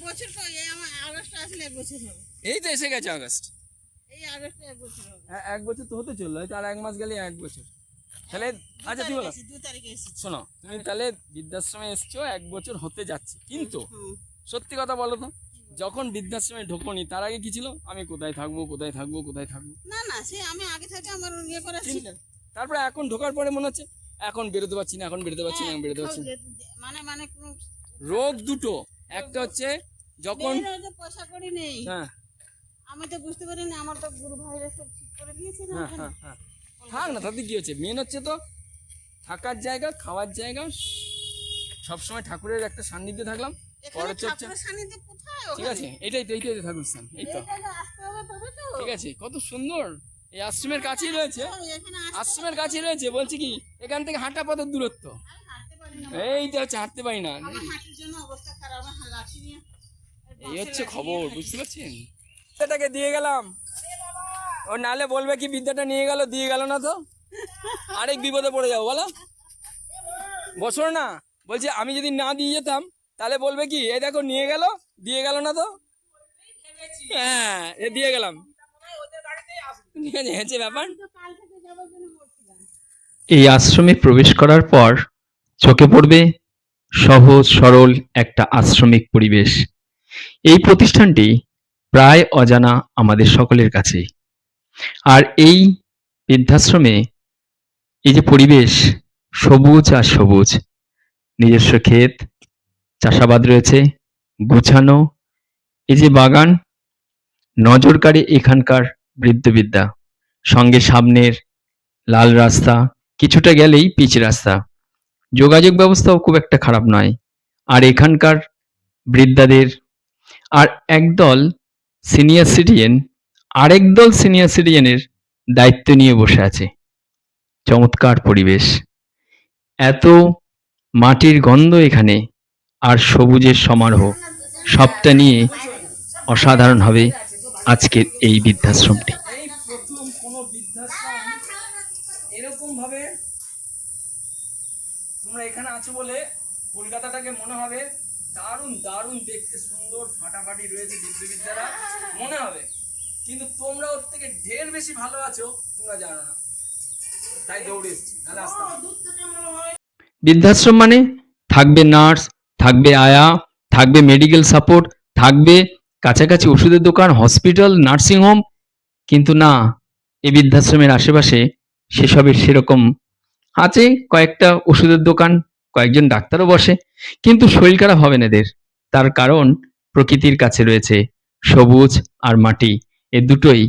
বছর কই, এই আমার আগস্ট আসলে 1 বছর হবে। এই তো এসে গেছে আগস্ট, এই আগস্টে 1 বছর হবে। 1 বছর তো হতে চললো, হয়তো আর 1 মাস গেলে 1 বছর। তাহলে আচ্ছা তুই বলো, 2 তারিখে এসেছি। শোনো তুমি তাহলে বৃদ্ধাশ্রমে এসছো 1 বছর হতে যাচ্ছে, কিন্তু হুম। সত্যি কথা বলো তো, যখন বৃদ্ধাশ্রমে ঢোকনি তার আগে কি ছিল? আমি কোথায় থাকবো কোথায় থাকবো কোথায় থাকবো। না না, সে আমি আগে থেকে আমার ইয়ে করা ছিল। তারপরে এখন ঢোকার পরে মনে হচ্ছে এখন বেরোতে পারছি না, এখন বেরোতে পারছি না, এখন বেরোতে পারছি না। মানে মানে কোনো রোগ দুটো, একটা হচ্ছে যখন মেয়েরা যে পয়সা করি নেই, হ্যাঁ আমি তো বুঝতে পারিনি। আমার তো গুরু ভাইরা সব ঠিক করে দিয়েছে না হ্যাঁ ওখানে। হ্যাঁ হ্যাঁ থাক না, তাতে কি হচ্ছে, মেন হচ্ছে তো থাকার জায়গা, খাওয়ার জায়গা, সবসময় ঠাকুরের একটা সান্নিধ্যে থাকলাম, এখানে পরচর্চা, ঠাকুরের সান্নিধ্যে কোথায় ঠিক ওখানে? আছে, এইটাই তো ঠাকুর স্থান, এই তো এইখানে আসতে হবে তবে তো। ঠিক আছে। কত সুন্দর, এই আশ্রমের কাছেই রয়েছে, এখানে আসতে আশ্রমের কাছেই রয়েছে, বলছি কি এখান থেকে হাঁটা পথের দূরত্ব, আমি হাঁটতে পারি না। এই তো হচ্ছে হাঁটতে পারি না, আমার হাঁটুর জন্য অবস্থা খারাপ, আমার লাঠি নিয়ে এই হচ্ছে খবর, বুঝতে পারছেন? বিদ্যাটাকে দিয়ে গেলাম, ও নালে বলবে কি বিদ্যাটা নিয়ে গেল, দিয়ে গেল না তো আরেক বিপদে পড়ে যাবো, বলো বসো না। বলছি আমি যদি না দিয়ে যেতাম তাহলে বলবে কি, এই দেখো নিয়ে গেল, দিয়ে গেল না তো। হ্যাঁ এ দিয়ে গেলাম, ঠিক আছে, হচ্ছে ব্যাপার। কাল থেকে যাওয়ার জন্য বলছিলাম। এই আশ্রমে প্রবেশ করার পর চোখে পড়বে সহজ সরল একটা আশ্রমিক পরিবেশ। এই প্রতিষ্ঠানটি প্রায় অজানা আমাদের সকলের কাছে। আর এই বৃদ্ধাশ্রমে এই যে পরিবেশ, সবুজ আর সবুজ, নিজস্ব ক্ষেত, চাষাবাদ রয়েছে, গুছানো এই যে বাগান, নজর কাড়ে এখানকার বৃদ্ধবিদ্যা। সঙ্গে সামনের লাল রাস্তা, কিছুটা গেলেই পিচ রাস্তা, যোগাযোগ ব্যবস্থাও খুব একটা খারাপ নয়। আর এখানকার বৃদ্ধাদের আর একদল সিনিয়র সিটিজেন আরেক দল সিনিয়র সিটিজেনের দায়িত্ব নিয়ে বসে আছে। চমৎকার পরিবেশ, এত মাটির গন্ধ এখানে, আর সবুজের সমারোহ, সবটা নিয়ে অসাধারণ হবে আজকের এই বৃদ্ধাশ্রমটি। এই প্রথম কোনো বৃদ্ধাশ্রম এরকম ভাবে, তোমরা এখানে আছো বলে কলকাতাটাকে মনে হবে দারুণ দারুণ দেখতে, সুন্দর ফাটাফাটি রয়েছে বিদ্যুবিদ্যারা মনে হবে, কিন্তু তোমরা ওর থেকে ঢের বেশি ভালো আছো, তোমরা জানো না, তাই দৌড়ে এসছি, নাহলে আসতাম না। বৃদ্ধাশ্রম মানে থাকবে নার্স, থাকবে আয়া, থাকবে মেডিকেল সাপোর্ট, থাকবে কাছাকাছি ওষুধের দোকান, হসপিটাল, নার্সিং হোম, কিন্তু না, এই বৃদ্ধাশ্রমের আশেপাশে সেসবের সেরকম আছে। কয়েকটা ওষুধের দোকান, কয়েকজন ডাক্তারও বসে, কিন্তু শরীর খারাপ হবে না এদের। তার কারণ প্রকৃতির কাছে রয়েছে সবুজ আর মাটি, এ দুটোই।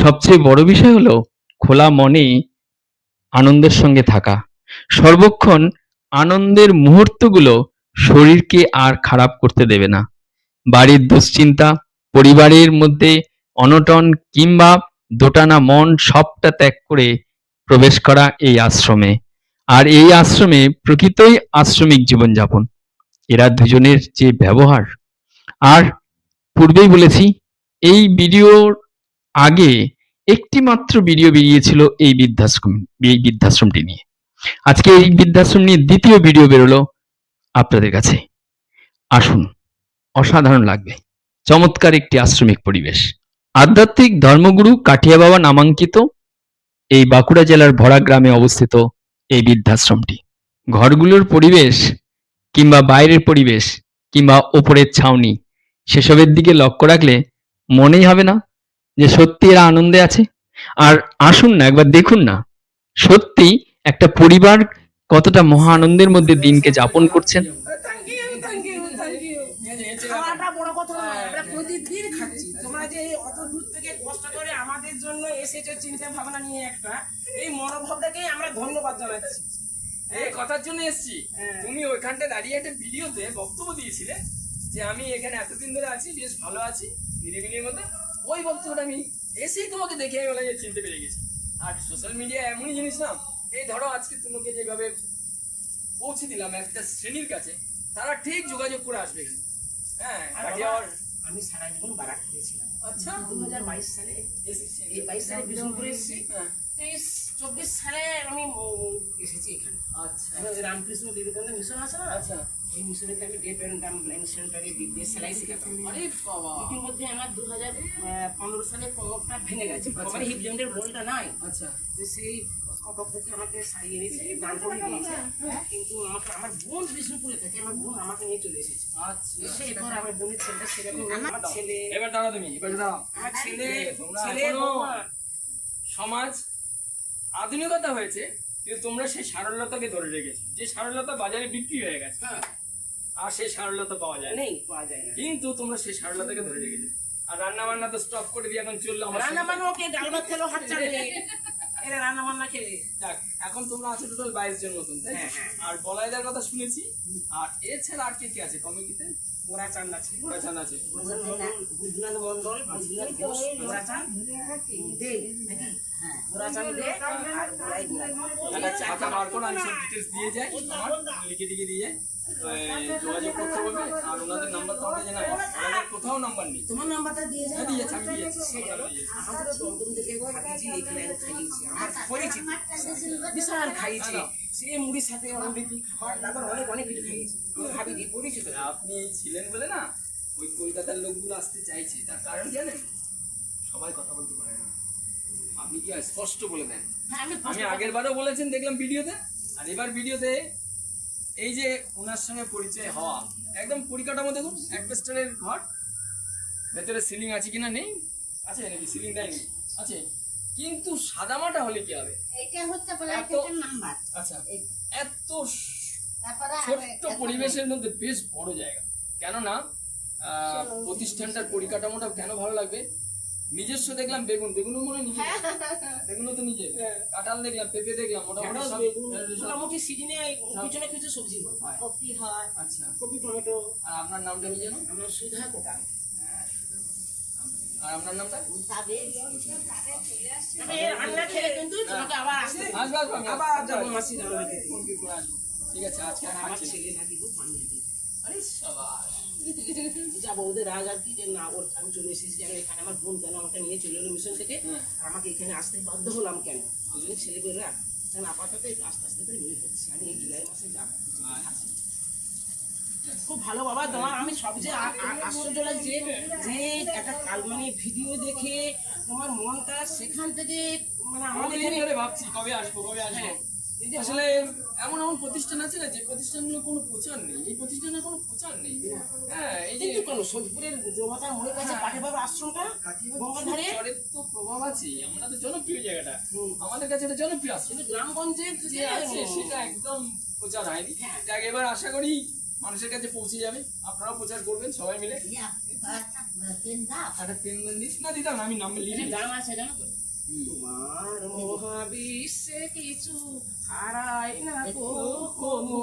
সবচেয়ে বড় বিষয় হলো খোলা মনে আনন্দের সঙ্গে থাকা, সর্বক্ষণ আনন্দের মুহূর্তগুলো শরীরকে আর খারাপ করতে দেবে না। বাড়ির দুশ্চিন্তা, পরিবারের মধ্যে অনটন কিংবা দোটানা মন, সবটা ত্যাগ করে প্রবেশ করা এই আশ্রমে। আর এই আশ্রমে প্রকৃতই আশ্রমিক জীবনযাপন। এরা দুজনের যে ব্যবহার, আর পূর্বেই বলেছি এই ভিডিওর আগে একটি মাত্র ভিডিও বেরিয়েছিল এই বৃদ্ধাশ্রমটি নিয়ে। আজকে এই বৃদ্ধাশ্রম নিয়ে দ্বিতীয় ভিডিও বেরোলো আপনাদের কাছে। আসুন, অসাধারণ লাগবে, চমৎকার একটি আশ্রমিক পরিবেশ। আধ্যাত্মিক ধর্মগুরু কাঠিয়া বাবা নামাঙ্কিত এই বাঁকুড়া জেলার ভরা গ্রামে অবস্থিত এই বৃদ্ধাশ্রমটি। ঘরগুলোর পরিবেশ কিংবা বাইরের পরিবেশ কিংবা ওপরের ছাউনি, সেসবের দিকে লক্ষ্য রাখলে মনেই হবে না যে সত্যি এরা আনন্দে আছে। আর আসুন না, একবার দেখুন না, সত্যি একটা পরিবার কতটা মহা আনন্দের মধ্যে দিনকে যাপন করছেন। খাওয়াটা বড় কথা নয়, আমরা প্রতিদিন খাচ্ছি। তোমরা যে এই অত দূর থেকে কষ্ট করে আমাদের জন্য এসেছো চিন্তা ভাবনা নিয়ে, একটা এই মনোভাবটাকেই আমরা ধন্যবাদ জানাচ্ছি। এই কথার জন্য এসছি, তুমি ওইখানটা দাঁড়িয়ে একটা ভিডিওতে বক্তব্য দিয়েছিলে যে আমি এখানে এতদিন ধরে আছি, বেশ ভালো আছি নিরিবিলির মধ্যে, ওই বক্তব্যটা আমি এসেই তোমাকে দেখে আমি বলে চিনতে পেরে গেছি। আর সোশ্যাল মিডিয়া এমনই জিনিস না, এই ধরো আজকে তোমাকে যেভাবে পৌঁছে দিলাম একটা শ্রেণীর কাছে, তারা ঠিক যোগাযোগ করে আসবে। হ্যাঁ, আমি সারা জীবন বারাক করেছিলাম। আচ্ছা 2022 সালে এসেছেন। এই 22 সালে বিষ্ণুপুরে এসেছি, হ্যাঁ। 23-24 সালে আমি এসেছি এখানে। আচ্ছা রামকৃষ্ণ বিবেকানন্দ মিশন আছে না, আচ্ছা ওই মিশনেতে আমি ডেফ অ্যান্ড ডাম্ব ব্লাইন্ড সেন্টারে বিবিএস সেলাই শেখাতাম। আরে বাবা ইতিমধ্যে আমার 2015 সালে কোমরটা ভেঙে গেছে, আমার হিপ জয়েন্টের বলটা নাই। আচ্ছা তো সেই কটক থেকে আমাকে সারিয়ে এনেছে, দান করে দিয়েছে। কিন্তু আমাকে আমার বোন বিষ্ণুপুরে থাকে, আমার বোন আমাকে নিয়ে চলে এসেছে। আচ্ছা এসে এবার আমার বোনের ছেলেটা সেরকম আমার ছেলে এবার দাঁড়াও তুমি এবার দাঁড়াও আমার ছেলে তোমরা ছেলে এখনো বৌমা। সমাজ আধুনিকতা হয়েছে কিন্তু তোমরা সেই সারলতাকে ধরে রেখেছো, যে সারলতা বাজারে বিক্রি হয়ে গেছে হ্যাঁ, আর সেই সারলতা পাওয়া যায় না। নেই, পাওয়া যায় না। কিন্তু তোমরা সেই সারলতাকে ধরে রেখেছো। আর রান্না বান্না তো স্টপ করে দিয়ে এখন চললো আমার রান্না সঙ্গে। বান্না ওকে ডাল ভাত খেলো, হাত চাটবে, এরা রান্না বান্না খেলে। যাক, এখন তোমরা আছো টোটাল 22 জন মতন, তাই তো? হ্যাঁ, হ্যাঁ। আর বলাইদার কথা শুনেছি। আর এছাড়া আর কে কে আছে কমিটিতে? ওরা চান আছে, ওরা চান আছে। বুদ্ধনাথ মন্ডল, বুদ্ধনাথ ঘোষ, ওরা চান দে নাকি? ওরা চান দে আর ওরাই দে। একটা খাতা বার করো, আমি সব ডিটেলস দিয়ে যাই, আমার লিখে টিকে দিয়ে যোগাযোগ করতে বলবে। আর ওনাদের নাম্বার তো আমাদের জানা আছে, ওনাদের কোথাও নাম্বার নেই। তোমার নাম্বারটা দিয়ে যাও। হ্যাঁ, দিয়েছি, আমি দিয়েছি। আমাদের দমদম থেকে খাইয়েছি, এখানে খাইয়েছি, আমার পরিচিত বিশাল খাইয়েছি। সে মুড়ির সাথে অমৃতি খাবার দাবার অনেক অনেক কিছু খাইয়েছি, ভাবি দি পরিচিত। আপনি ছিলেন বলে না ওই কলকাতার লোকগুলো আসতে চাইছে, তার কারণ জানেন? সবাই কথা বলতে পারে না। আপনি কি স্পষ্ট বলে দেন। হ্যাঁ, আমি আগের বারও বলেছেন, দেখলাম ভিডিওতে, আর এবার ভিডিওতে এই যে ওনার সঙ্গে পরিচয় হওয়া, একদম পরিকাঠামো দেখুন, অ্যাডভেস্টারের ঘর, ভেতরে সিলিং আছে কিনা, নেই, আছে নাকি সিলিং দেয়নি, আছে, কিন্তু সাদামাটা হলে কি হবে? এটা হচ্ছে বলে এত- একটা নাম্বার। আচ্ছা এত তারপরে ছোট্ট পরিবেশের মধ্যে বেশ বড় জায়গা। কেননা প্রতিষ্ঠানটার পরিকাঠামোটা কেন ভালো লাগবে? নিজস্ব দেখলাম বেগুনও মনে হয় নিজের, বেগুনও তো নিজের, কাঁঠাল দেখলাম, পেঁপে দেখলাম, মোটামুটি সব মোটামুটি সিজনে কিছু না কিছু সবজি হয়, হয়। কপি হয়। আচ্ছা, কপি, টমেটো। আর আপনার নামটা কি জানো? আমরা সুধা কোটাল। আর আপনার নামটা? তবে তবে এই রান্না খেলে কিন্তু তোমাকে আবার আসতে হবে। আসবো আসবো, আমি আবার যাবো মাসি যাবো বাড়িতে। ফোন করে আসবো। ঠিক আছে, আজকে আর আমার খাচ্ছি না। ছেলে নাকি খুব পানি আরে সাবাস। যাবো, ওদের রাগ আর কি যে না ওর আমি চলে এসেছি কেন এখানে, আমার বোন কেন আমাকে নিয়ে চলে এলো মিশন থেকে, হ্যাঁ। আর আমাকে এখানে আসতে বাধ্য হলাম কেন? ওই জন্য ছেলে বলে রাখ, কারণ আপাতত একটু আস্তে আস্তে করে বিয়ে হচ্ছে, আমি এই জুলাই মাসে যাবো। খুব ভালো বাবা তোমার, আমি সবচেয়ে আশ্চর্য লাগছে যে একটা মানে ভিডিও দেখে তোমার মনটা সেখান থেকে মানে আমাদের অনেকদিন এখানে ধরে ভাবছি কবে আসবো কবে আসবো। এই যে আসলে এমন এমন প্রতিষ্ঠান আছে না, যে প্রতিষ্ঠানগুলো কোনো প্রচার নেই, এই প্রতিষ্ঠানের কোনো প্রচার নেই। হ্যাঁ, এই যে কিন্তু কেন সোদপুরের জমাতার মোড়ের কাছে পাঠে বাবা আশ্রমটা গঙ্গাধারে, চরের তো প্রভাব আছে, আমরা তো জনপ্রিয় জায়গাটা, হুম। আমাদের কাছে এটা জনপ্রিয় আছে, কিন্তু গ্রামগঞ্জে যে আছে সেটা একদম প্রচার হয়নি। যাক, এবার আশা করি মানুষের কাছে পৌঁছে যাবে, আপনারাও প্রচার করবেন সবাই মিলে। একটা পেন দিস না, দিতাম না, আমি নাম লিখে গান আছে জানো তো, তোমার মহাবিশ্বে কিছু হারায় না কখনো,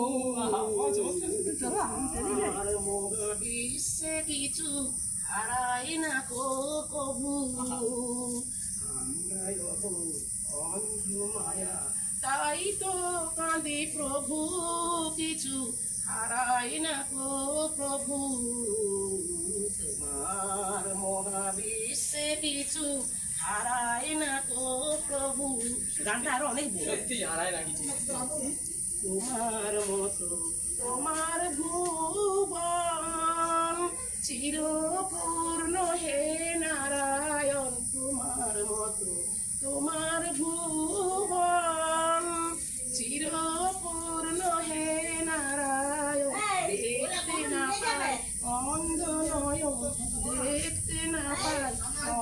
তোমার মহাবিশ্বে কিছু হারায় না কবু, আমরা অত অন্ধ মায়া, তাই তো কাঁদি প্রভু, কিছু হারায় না গো প্রভু, তোমার মহাবিশ্বে কিছু হারায় না গো প্রভু। গানটা আরো অনেক বড়। সত্যি হারায় না কিছু। তোমার মতো তোমার ভুবন চিরপূর্ণ হে নারায়ণ, তোমার মতো তোমার ভুবন চিরপূর্ণ হে নারায়ণ, দেখতে না পাই অন্ধ নয়ন, দেখতে না পাই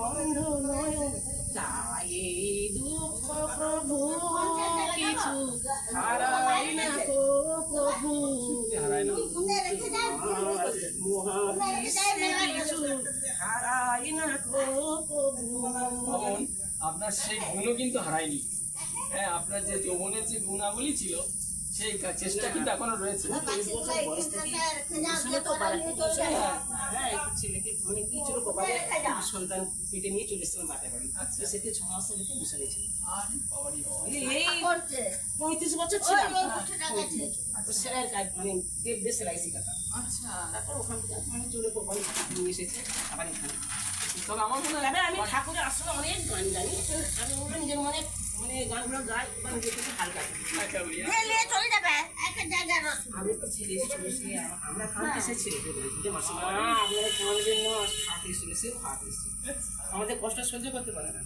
অন্ধ নয়ন, তাই এই দুঃখ প্রভু কিছু হারাই না গো প্রভু, মহাবিশ্বে কিছু হারাই না গো প্রভু। ভাবুন, আপনার সেই গুণও কিন্তু হারায়নি। হ্যাঁ, আপনার যে যৌবনের যে গুণাবলী ছিল সেই চেষ্টা কিন্তু এখনো রয়েছে। বয়স থেকে তো বাড়াতে হ্যাঁ একটু ছেলেকে মানে কি ছিল কপালে সন্তান পেটে নিয়ে চলে এসেছিলাম বাপের বাড়ি তো সেতে 6 মাস রেখে বসে গেছিল এই 35 বছর ছিলাম তো সেলাই কাজ মানে দেশ সেলাই শেখাতাম তারপর ওখান থেকে মানে চলে কপালে নিয়ে এসেছে আবার এখানে তবে আমার মনে লাগে আমি ঠাকুরের আসলে অনেক গান জানি আমি ওগুলো নিজের মনে মানে গানগুলো গাই বা নিজের কাছে হালকা আমি তো ছেলে শুনেছি আমরা কাউকে সে ছেলে যে মাসিমা আপনারা কাঁদবেন না হাতে শুনেছে হাতে আমাদের কষ্ট সহ্য করতে পারে না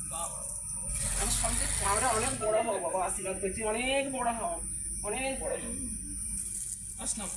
আমার সঙ্গে আমরা অনেক বড় হবো বাবা আশীর্বাদ করছি অনেক বড় হব অনেক বড় হব আসলাম